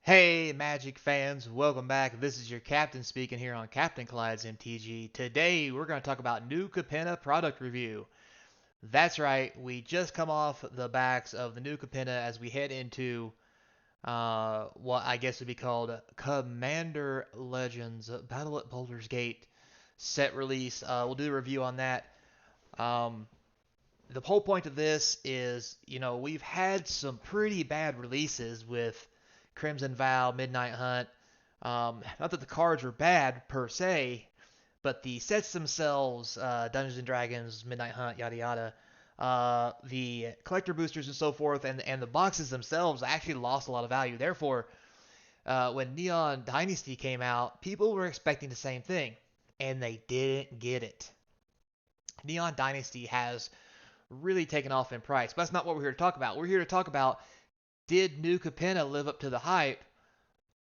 Hey, Magic fans, welcome back. This is your captain speaking here on Captain Collides MTG. Today, we're going to talk about new Capenna product review. That's right, we just come off the backs of the new Capenna as we head into what I guess would be called Commander Legends Battle at Baldur's Gate set release. We'll do a review on that. Um, the whole point of this is, we've had some pretty bad releases with Crimson Vow, Midnight Hunt. Not that the cards were bad per se, but the sets themselves, Dungeons and Dragons, Midnight Hunt, yada yada, the collector boosters and so forth, and the boxes themselves actually lost a lot of value. Therefore, when Neon Dynasty came out, people were expecting the same thing, and they didn't get it. Neon Dynasty has really taken off in price, but that's not what we're here to talk about. We're here to talk about, did New Capenna live up to the hype?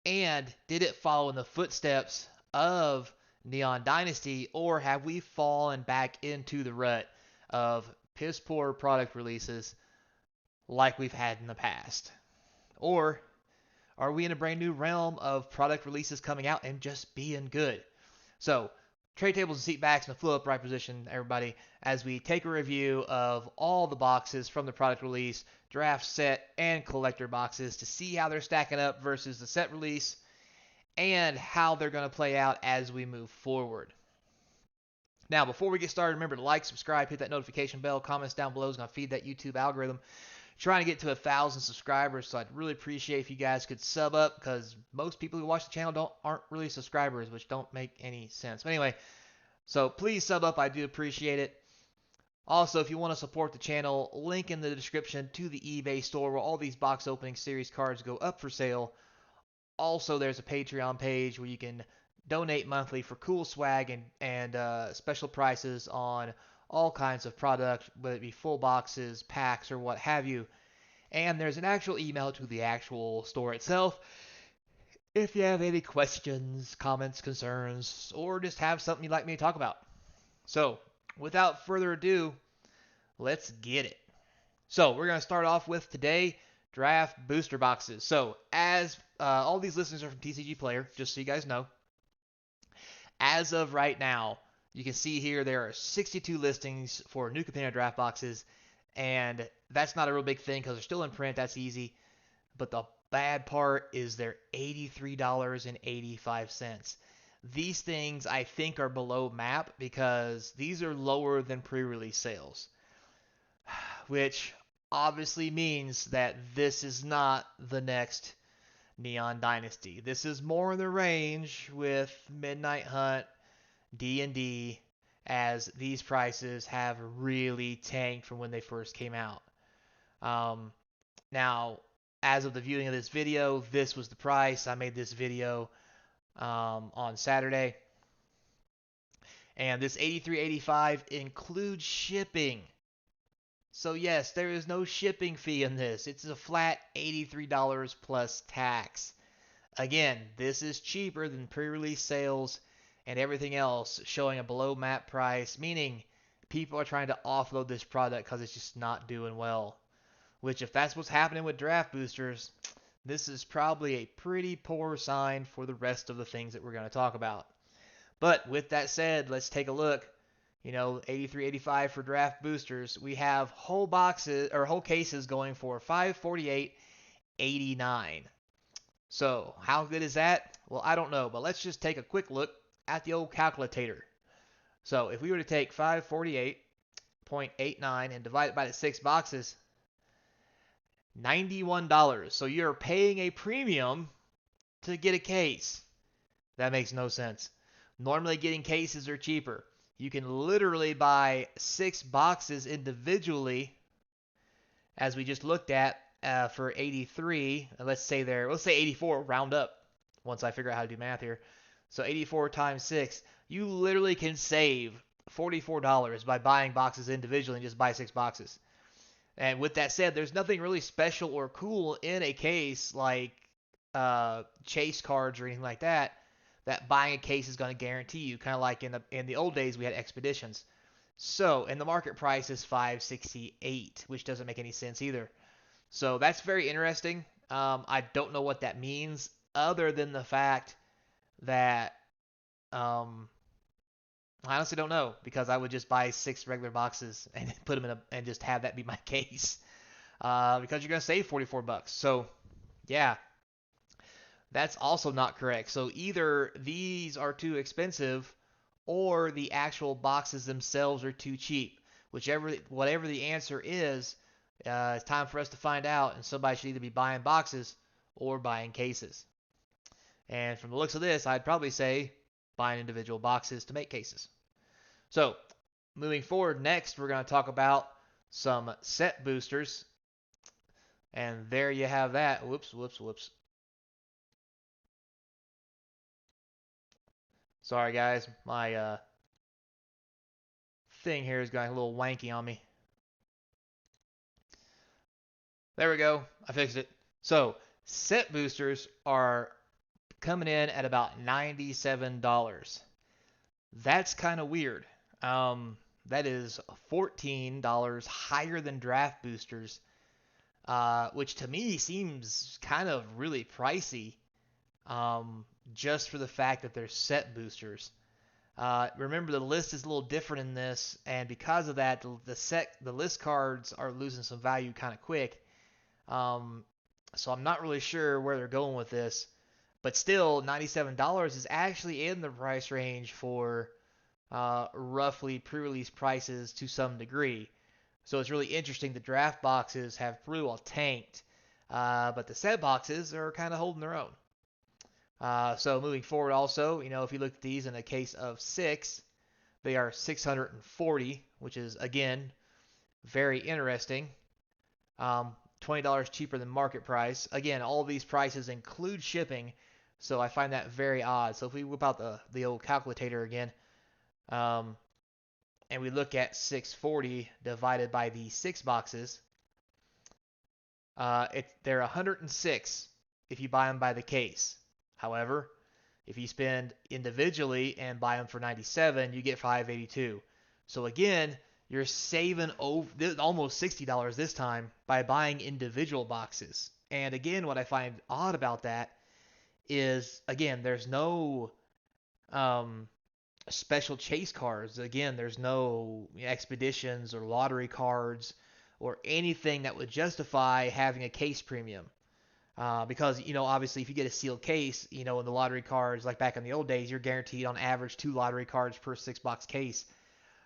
And did it follow in the footsteps of Neon Dynasty, or have we fallen back into the rut of piss poor product releases like we've had in the past? Or are we in a brand new realm of product releases coming out and just being good? So, tray tables and seat backs in a flow upright position, everybody, as we take a review of all the boxes from the product release, draft, set, and collector boxes to see how they're stacking up versus the set release and how they're going to play out as we move forward. Now, before we get started, remember to like, subscribe, hit that notification bell. Comments down below is going to feed that YouTube algorithm. Trying to get to 1,000 subscribers, so I'd really appreciate if you guys could sub up, because most people who watch the channel aren't really subscribers, which don't make any sense. But anyway, so please sub up. I do appreciate it. Also, if you want to support the channel, link in the description to the eBay store where all these box opening series cards go up for sale. Also, there's a Patreon page where you can donate monthly for cool swag and special prices on all kinds of products, whether it be full boxes, packs, or what have you. And there's an actual email to the actual store itself if you have any questions, comments, concerns, or just have something you'd like me to talk about. So, without further ado, let's get it. So, we're going to start off with today draft booster boxes. So, as all these listeners are from TCG Player, just so you guys know, as of right now, you can see here there are 62 listings for new Capenna draft boxes, and that's not a real big thing because they're still in print. That's easy. But the bad part is they're $83.85. These things I think are below map because these are lower than pre-release sales, which obviously means that this is not the next Neon Dynasty. This is more in the range with Midnight Hunt, D&D, as these prices have really tanked from when they first came out. Now, as of the viewing of this video, this was the price. I made this video on Saturday. And this $83.85 includes shipping. So yes, there is no shipping fee in this. It's a flat $83 plus tax. Again, this is cheaper than pre-release sales and everything else, showing a below map price, meaning people are trying to offload this product because it's just not doing well. Which, if that's what's happening with draft boosters, this is probably a pretty poor sign for the rest of the things that we're going to talk about. But with that said, let's take a look. 83.85 for draft boosters. We have whole boxes or whole cases going for $548.89. So how good is that? Well, I don't know, but let's just take a quick look at the old calculator. So if we were to take 548.89 and divide it by the 6 boxes, $91. So you're paying a premium to get a case. That makes no sense. Normally getting cases are cheaper. You can literally buy 6 boxes individually, as we just looked at, for 83. Let's say 84, round up once I figure out how to do math here. So 84 times 6, you literally can save $44 by buying boxes individually and just buy 6 boxes. And with that said, there's nothing really special or cool in a case like chase cards or anything like that buying a case is going to guarantee you, kind of like in the old days we had expeditions. So, and the market price is $568, which doesn't make any sense either. So that's very interesting. I don't know what that means, other than the fact that I honestly don't know, because I would just buy 6 regular boxes and put them in and just have that be my case. Because you're gonna save $44. So yeah, that's also not correct. So either these are too expensive, or the actual boxes themselves are too cheap. Whatever the answer is, it's time for us to find out. And somebody should either be buying boxes or buying cases. And from the looks of this, I'd probably say buying individual boxes to make cases. So moving forward, next we're going to talk about some set boosters. And there you have that. Whoops, whoops, whoops. Sorry, guys. My thing here is going a little wanky on me. There we go. I fixed it. So, set boosters are coming in at about $97. That's kind of weird. That is $14 higher than draft boosters, which to me seems kind of really pricey, just for the fact that they're set boosters. Remember, the list is a little different in this, and because of that, the list cards are losing some value kind of quick. So I'm not really sure where they're going with this, but still, $97 is actually in the price range for roughly pre-release prices to some degree. So it's really interesting. The draft boxes have pretty well tanked, but the set boxes are kind of holding their own. So moving forward, also, if you look at these in a case of 6, they are 640, which is again very interesting. $20 cheaper than market price. Again, all of these prices include shipping, so I find that very odd. So if we whip out the old calculator again, and we look at 640 divided by the 6 boxes, they're 106 if you buy them by the case. However, if you spend individually and buy them for 97, you get 582. So again, you're saving almost $60 this time by buying individual boxes. And again, what I find odd about that is, again, there's no special chase cards. Again, there's no expeditions or lottery cards or anything that would justify having a case premium. Because, obviously, if you get a sealed case, in the lottery cards, like back in the old days, you're guaranteed on average 2 lottery cards per 6-box case.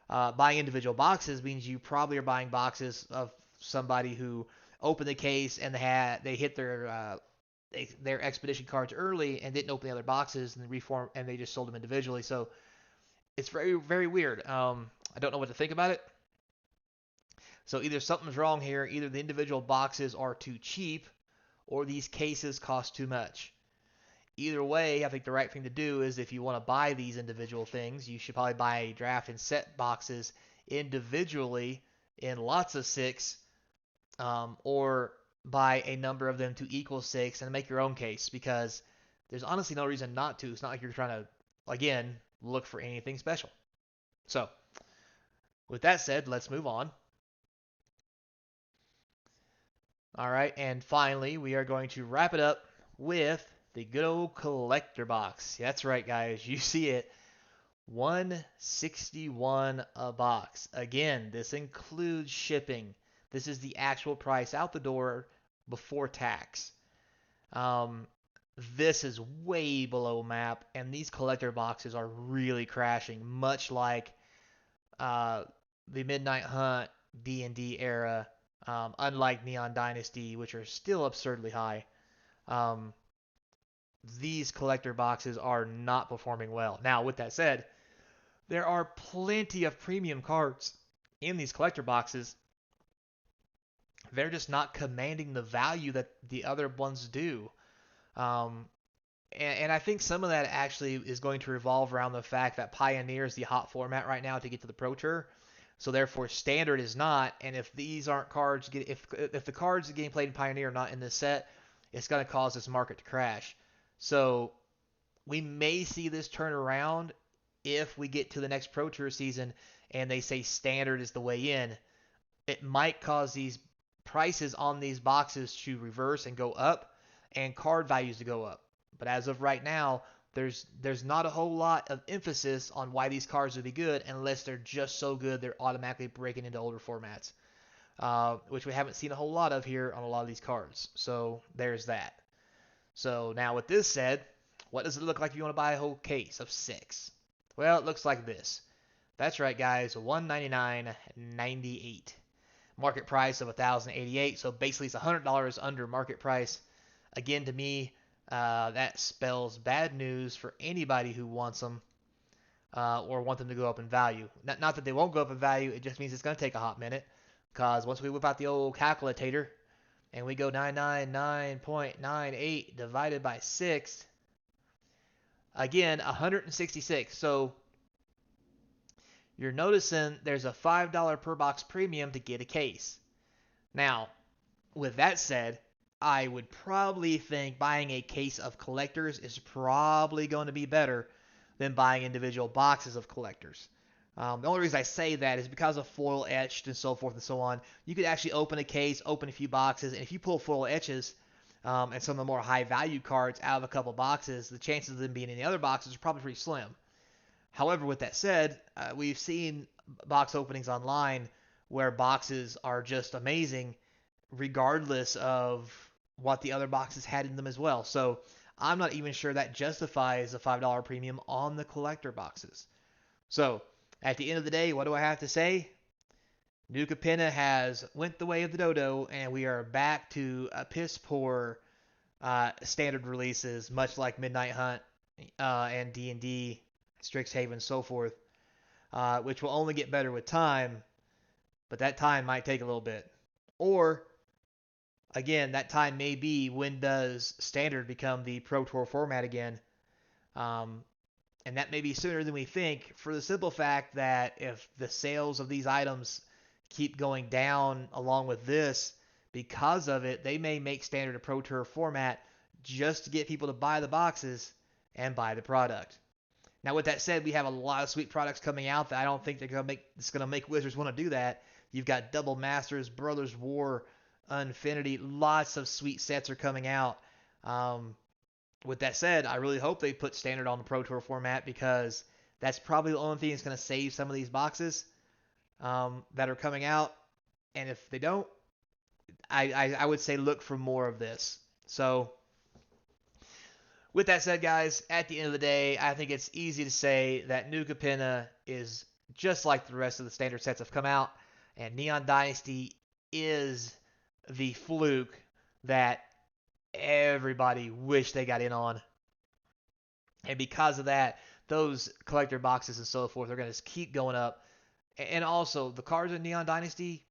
Buying individual boxes means you probably are buying boxes of somebody who opened the case and they hit their expedition cards early and didn't open the other boxes and they just sold them individually. So it's very, very weird. I don't know what to think about it. So either something's wrong here, either the individual boxes are too cheap, or these cases cost too much. Either way, I think the right thing to do is, if you want to buy these individual things, you should probably buy draft and set boxes individually in lots of 6, or buy a number of them to equal 6 and make your own case, because there's honestly no reason not to. It's not like you're trying to, again, look for anything special. So, with that said, let's move on. All right, and finally, we are going to wrap it up with the good old collector box. That's right, guys. You see it. $161 a box. Again, this includes shipping. This is the actual price out the door before tax. This is way below map, and these collector boxes are really crashing, much like the Midnight Hunt D&D era, unlike Neon Dynasty, which are still absurdly high. These collector boxes are not performing well. Now, with that said, there are plenty of premium cards in these collector boxes. They're just not commanding the value that the other ones do. And I think some of that actually is going to revolve around the fact that Pioneer is the hot format right now to get to the Pro Tour. So therefore, Standard is not. And if these aren't cards, if the cards getting played in Pioneer are not in this set, it's going to cause this market to crash. So we may see this turn around if we get to the next Pro Tour season and they say Standard is the way in. It might cause these prices on these boxes to reverse and go up, and card values to go up. But as of right now, there's not a whole lot of emphasis on why these cards would be good unless they're just so good they're automatically breaking into older formats, which we haven't seen a whole lot of here on a lot of these cards. So there's that. So now with this said, what does it look like if you want to buy a whole case of 6? Well, it looks like this. That's right, guys, $199.98. Market price of $1,088, so basically it's $100 under market price. Again, to me, that spells bad news for anybody who wants them or want them to go up in value. Not that they won't go up in value, it just means it's going to take a hot minute, because once we whip out the old calculator and we go 999.98 divided by 6, again, 166. So you're noticing there's a $5 per box premium to get a case. Now, with that said, I would probably think buying a case of collectors is probably going to be better than buying individual boxes of collectors. The only reason I say that is because of foil etched and so forth and so on. You could actually open a case, open a few boxes, and if you pull foil etches and some of the more high value cards out of a couple boxes, the chances of them being in the other boxes are probably pretty slim. However, with that said, we've seen box openings online where boxes are just amazing regardless of what the other boxes had in them as well. So I'm not even sure that justifies a $5 premium on the collector boxes. So at the end of the day, what do I have to say? New Capenna has went the way of the dodo, and we are back to a piss poor standard releases, much like Midnight Hunt and D&D, Strixhaven, so forth, which will only get better with time, but that time might take a little bit. Or, again, that time may be when does Standard become the Pro Tour format again, and that may be sooner than we think, for the simple fact that if the sales of these items keep going down along with this, because of it, they may make Standard a Pro Tour format just to get people to buy the boxes and buy the product. Now, with that said, we have a lot of sweet products coming out that I don't think it's going to make Wizards want to do that. You've got Double Masters, Brothers War, Infinity, lots of sweet sets are coming out. With that said, I really hope they put Standard on the Pro Tour format, because that's probably the only thing that's going to save some of these boxes that are coming out. And if they don't, I would say look for more of this. So with that said, guys, at the end of the day, I think it's easy to say that New Capenna is just like the rest of the Standard sets have come out, and Neon Dynasty is the fluke that everybody wished they got in on. And because of that, those collector boxes and so forth are going to keep going up. And also, the cards in Neon Dynasty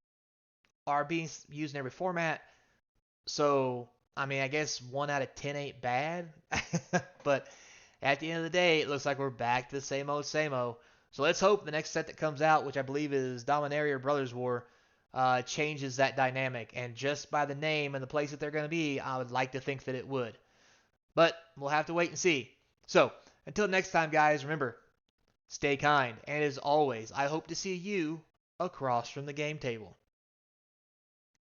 are being used in every format. So, I mean, I guess 1 out of 10 ain't bad. But at the end of the day, it looks like we're back to the same old, same old. So let's hope the next set that comes out, which I believe is Dominaria or Brothers War, changes that dynamic. And just by the name and the place that they're going to be, I would like to think that it would. But we'll have to wait and see. So, until next time, guys, remember, stay kind. And as always, I hope to see you across from the game table.